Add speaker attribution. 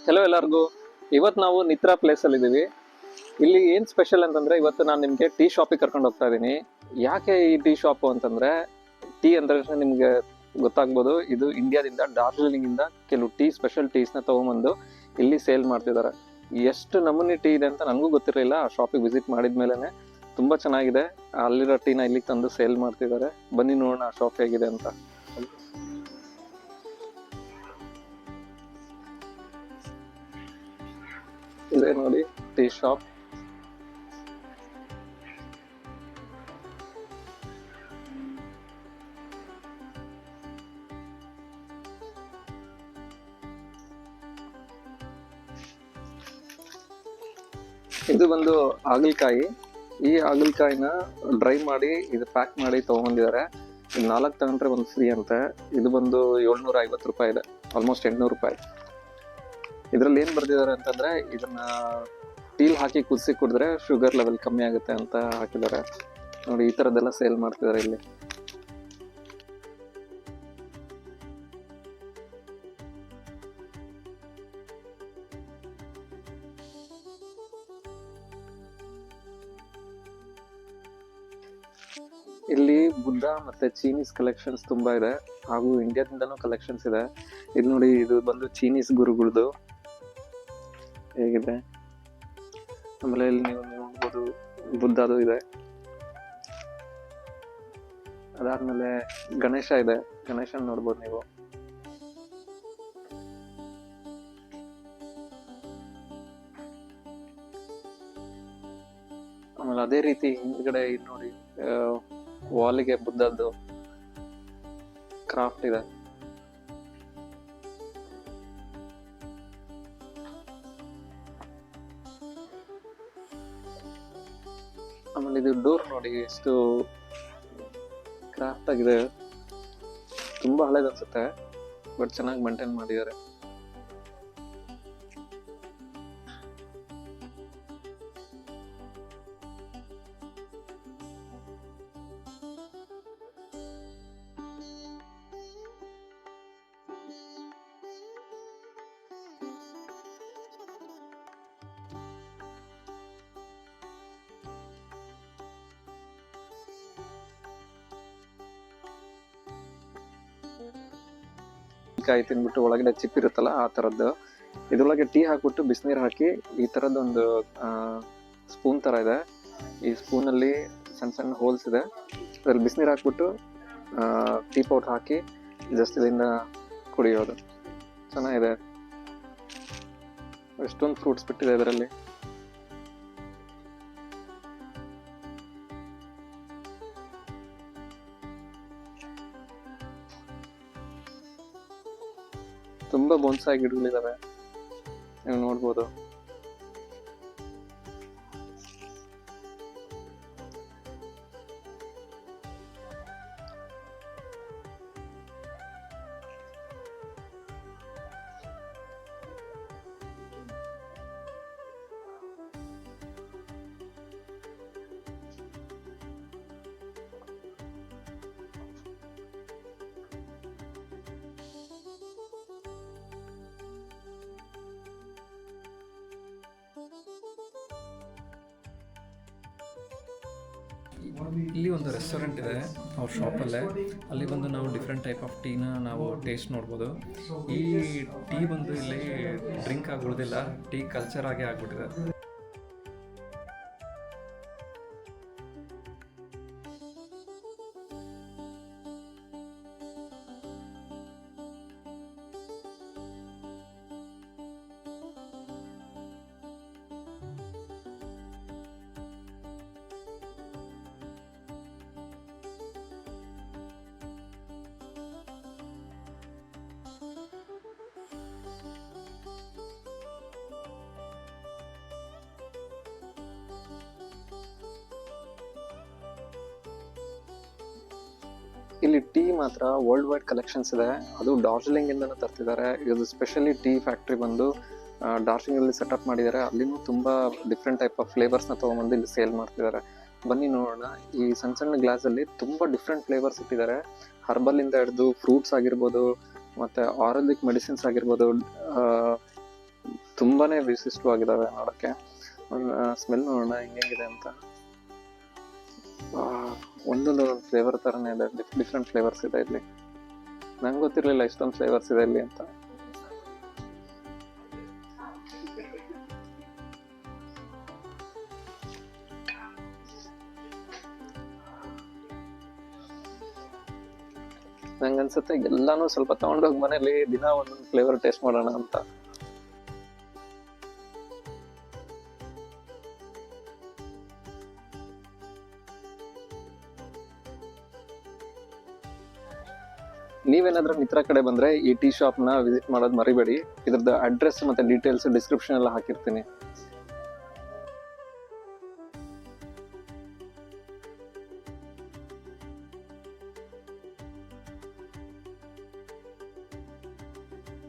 Speaker 1: Hello ಎಲ್ಲರಿಗೂ. ಇವತ್ತು ನಾವು ನಿತ್ರಾ ಪ್ಲೇಸಲ್ಲಿ ಇದ್ದೀವಿ. ಇಲ್ಲಿ ಏನು ಸ್ಪೆಷಲ್ ಅಂತಂದ್ರೆ, ಇವತ್ತು ನಾನು ನಿಮಗೆ ಟೀ ಶಾಪಿಗೆ ಕರ್ಕೊಂಡು ಹೋಗ್ತಾ ಇದ್ದೀನಿ. ಯಾಕೆ ಈ ಟೀ ಶಾಪು ಅಂತಂದ್ರೆ, ಟೀ ಅಂದ್ರೆ ನಿಮಗೆ ಗೊತ್ತಾಗ್ಬೋದು, ಇದು ಇಂಡಿಯಾದಿಂದ ಡಾರ್ಜಿಲಿಂಗಿಂದ ಕೆಲವು ಸ್ಪೆಷಲ್ ಟೀಸ್ನ ತೊಗೊಂಬಂದು ಇಲ್ಲಿ ಸೇಲ್ ಮಾಡ್ತಿದ್ದಾರೆ. ಎಷ್ಟು ನಮೂನಿ ಟೀ ಇದೆ ಅಂತ ನನಗೂ ಗೊತ್ತಿರಲಿಲ್ಲ. ಆ ಶಾಪಿಗೆ ವಿಸಿಟ್ ಮಾಡಿದ್ಮೇಲೆ ತುಂಬ ಚೆನ್ನಾಗಿದೆ. ಅಲ್ಲಿರೋ ಟೀನ ಇಲ್ಲಿಗೆ ತಂದು ಸೇಲ್ ಮಾಡ್ತಿದ್ದಾರೆ. ಬನ್ನಿ ನೋಡೋಣ ಆ ಶಾಪ್ ಹೇಗಿದೆ ಅಂತ. ಇದೆ ನೋಡಿ ಟೀ ಶಾಪ್. ಇದು ಬಂದು ಹಾಗಲಕಾಯಿ. ಈ ಹಾಗಲಕಾಯಿನ ಡ್ರೈ ಮಾಡಿ ಇದು ಪ್ಯಾಕ್ ಮಾಡಿ ತೊಗೊಂಬಂದಿದ್ದಾರೆ. ಇದು 4 ತಗೊಂಡ್ರೆ ಒಂದು ಫ್ರೀ ಅಂತೆ. ಇದು ಬಂದು 750 ರೂಪಾಯಿ ಇದೆ, ಆಲ್ಮೋಸ್ಟ್ 800 ರೂಪಾಯಿ. ಇದರಲ್ಲಿ ಏನು ಬರ್ದಿದ್ದಾರೆ ಅಂತಂದ್ರೆ, ಇದನ್ನ ಟೀಲ್ ಹಾಕಿ ಕುದಿಸಿ ಕುಡಿದ್ರೆ ಶುಗರ್ ಲೆವೆಲ್ ಕಮ್ಮಿ ಆಗುತ್ತೆ ಅಂತ ಹಾಕಿದ್ದಾರೆ. ನೋಡಿ, ಈ ಥರದ್ದೆಲ್ಲ ಸೇಲ್ ಮಾಡ್ತಿದ್ದಾರೆ ಇಲ್ಲಿ. ಇಲ್ಲಿ ಬುದ್ಧ ಮತ್ತೆ ಚೀನೀಸ್ ಕಲೆಕ್ಷನ್ಸ್ ತುಂಬಾ ಇದೆ, ಹಾಗೂ ಇಂಡಿಯಾದಿಂದನೂ ಕಲೆಕ್ಷನ್ಸ್ ಇದೆ. ಇದು ನೋಡಿ, ಇದು ಬಂದು ಚೀನೀಸ್ ಗುರುಗಳದು ಹೇಗಿದೆ. ಆಮೇಲೆ ಇಲ್ಲಿ ನೀವು ನೋಡ್ಬೋದು ಬುದ್ಧದು ಇದೆ. ಅದಾದ್ಮೇಲೆ ಗಣೇಶ ಇದೆ, ಗಣೇಶನ್ ನೋಡ್ಬೋದು ನೀವು. ಆಮೇಲೆ ಅದೇ ರೀತಿ ಹಿಂದ್ಗಡೆ ಇದು ನೋಡಿ, ವಾಲಿಗೆ ಬುದ್ಧದ್ದು ಕ್ರಾಫ್ಟ್ ಇದೆ. ಆಮೇಲೆ ಇದು ಡೋರ್ ನೋಡಿ, ಎಷ್ಟು ಕ್ರಾಫ್ಟ್ ಆಗಿದೆ. ತುಂಬಾ ಹಳೇದು ಅನ್ಸುತ್ತೆ, ಬಟ್ ಚೆನ್ನಾಗಿ ಮೇಂಟೈನ್ ಮಾಡಿದ್ದಾರೆ. ಕಾಯಿ ತಿನ್ಬಿಟ್ಟು ಒಳಗಡೆ ಚಿಪ್ ಇರುತ್ತಲ್ಲ, ಆ ಥರದ್ದು. ಇದ್ರೊಳಗೆ ಟೀ ಹಾಕ್ಬಿಟ್ಟು ಬಿಸಿನೀರು ಹಾಕಿ ಈ ಥರದ್ದೊಂದು ಸ್ಪೂನ್ ಥರ ಇದೆ. ಈ ಸ್ಪೂನಲ್ಲಿ ಸಣ್ಣ ಸಣ್ಣ ಹೋಲ್ಸ್ ಇದೆ. ಅದ್ರಲ್ಲಿ ಬಿಸಿನೀರು ಹಾಕ್ಬಿಟ್ಟು ಟೀ ಪೌಡರ್ ಹಾಕಿ ಜಸ್ಟ್ ಇದರಿಂದ ಕುಡಿಯೋದು. ಚೆನ್ನಾಗಿದೆ. ಎಷ್ಟೊಂದು ಫ್ರೂಟ್ಸ್ ಬಿಟ್ಟಿದೆ ಇದರಲ್ಲಿ. ತುಂಬಾ ಬೋನ್ಸಾಯಿ ಗಿಡಗಳಿದಾವೆ, ನೀವು ನೋಡ್ಬೋದು.
Speaker 2: ಇಲ್ಲಿ ಒಂದು ರೆಸ್ಟೋರೆಂಟ್ ಇದೆ ಅವ್ರ ಶಾಪಲ್ಲೇ. ಅಲ್ಲಿ ಬಂದು ನಾವು ಡಿಫ್ರೆಂಟ್ ಟೈಪ್ ಆಫ್ ಟೀನ ನಾವು ಟೇಸ್ಟ್ ನೋಡ್ಬೋದು. ಈ ಟೀ ಬಂದು ಇಲ್ಲಿ ಡ್ರಿಂಕ್ ಆಗ್ಬಿಡೋದಿಲ್ಲ, ಟೀ ಕಲ್ಚರ್ ಆಗೇ ಆಗ್ಬಿಟ್ಟಿದೆ.
Speaker 1: ಇಲ್ಲಿ ಟೀ ಮಾತ್ರ ವರ್ಲ್ಡ್ ವೈಡ್ ಕಲೆಕ್ಷನ್ಸ್ ಇದೆ. ಅದು ಡಾರ್ಜಿಲಿಂಗ್ ಇಂದನೂ ತರ್ತಿದ್ದಾರೆ. ಇದು ಸ್ಪೆಷಲಿ ಟೀ ಫ್ಯಾಕ್ಟ್ರಿ ಬಂದು ಡಾರ್ಜಿಲಿಂಗ್ ಅಲ್ಲಿ ಸೆಟಪ್ ಮಾಡಿದ್ದಾರೆ. ಅಲ್ಲಿನೂ ತುಂಬಾ ಡಿಫ್ರೆಂಟ್ ಟೈಪ್ ಆಫ್ ಫ್ಲೇವರ್ಸ್ನ ತೊಗೊಂಬಂದು ಇಲ್ಲಿ ಸೇಲ್ ಮಾಡ್ತಿದ್ದಾರೆ. ಬನ್ನಿ ನೋಡೋಣ. ಈ ಸಣ್ಣ ಸಣ್ಣ ಗ್ಲಾಸಲ್ಲಿ ತುಂಬ ಡಿಫ್ರೆಂಟ್ ಫ್ಲೇವರ್ಸ್ ಇಟ್ಟಿದ್ದಾರೆ. ಹರ್ಬಲಿಂದ ಹಿಡಿದು ಫ್ರೂಟ್ಸ್ ಆಗಿರ್ಬೋದು, ಮತ್ತು ಆಯುರ್ವೇದಿಕ್ ಮೆಡಿಸಿನ್ಸ್ ಆಗಿರ್ಬೋದು, ತುಂಬಾನೇ ವಿಶಿಷ್ಟವಾಗಿದ್ದಾವೆ ನೋಡಕ್ಕೆ. ಸ್ಮೆಲ್ ನೋಡೋಣ ಹೆಂಗಿದೆ ಅಂತ. ಒಂದೊಂದು ಫ್ಲೇವರ್ ತರನೇ ಇದೆ, ಡಿಫ್ರೆಂಟ್ ಫ್ಲೇವರ್ಸ್ ಇದೆ ಇಲ್ಲಿ. ನಂಗೆ ಗೊತ್ತಿರ್ಲಿಲ್ಲ ಇಷ್ಟೊಂದು ಫ್ಲೇವರ್ಸ್ ಇದೆ ಇಲ್ಲಿ ಅಂತ. ನಂಗನ್ಸುತ್ತೆ ಎಲ್ಲಾನು ಸ್ವಲ್ಪ ತಗೊಂಡೋಗಿ ಮನೇಲಿ ದಿನ ಒಂದೊಂದು ಫ್ಲೇವರ್ ಟೇಸ್ಟ್ ಮಾಡೋಣ ಅಂತ. ನೀವೇನಾದ್ರೂ ಮಿತ್ರ ಕಡೆ ಬಂದ್ರೆ ಈ ಟೀ ಶಾಪ್ ನ ವಿಸಿಟ್ ಮಾಡೋದು ಮರಿಬೇಡಿ. ಇದ್ರದ್ದು ಅಡ್ರೆಸ್ ಮತ್ತೆ ಡೀಟೇಲ್ಸ್ ಡಿಸ್ಕ್ರಿಪ್ಷನ್ ಎಲ್ಲ ಹಾಕಿರ್ತೀನಿ.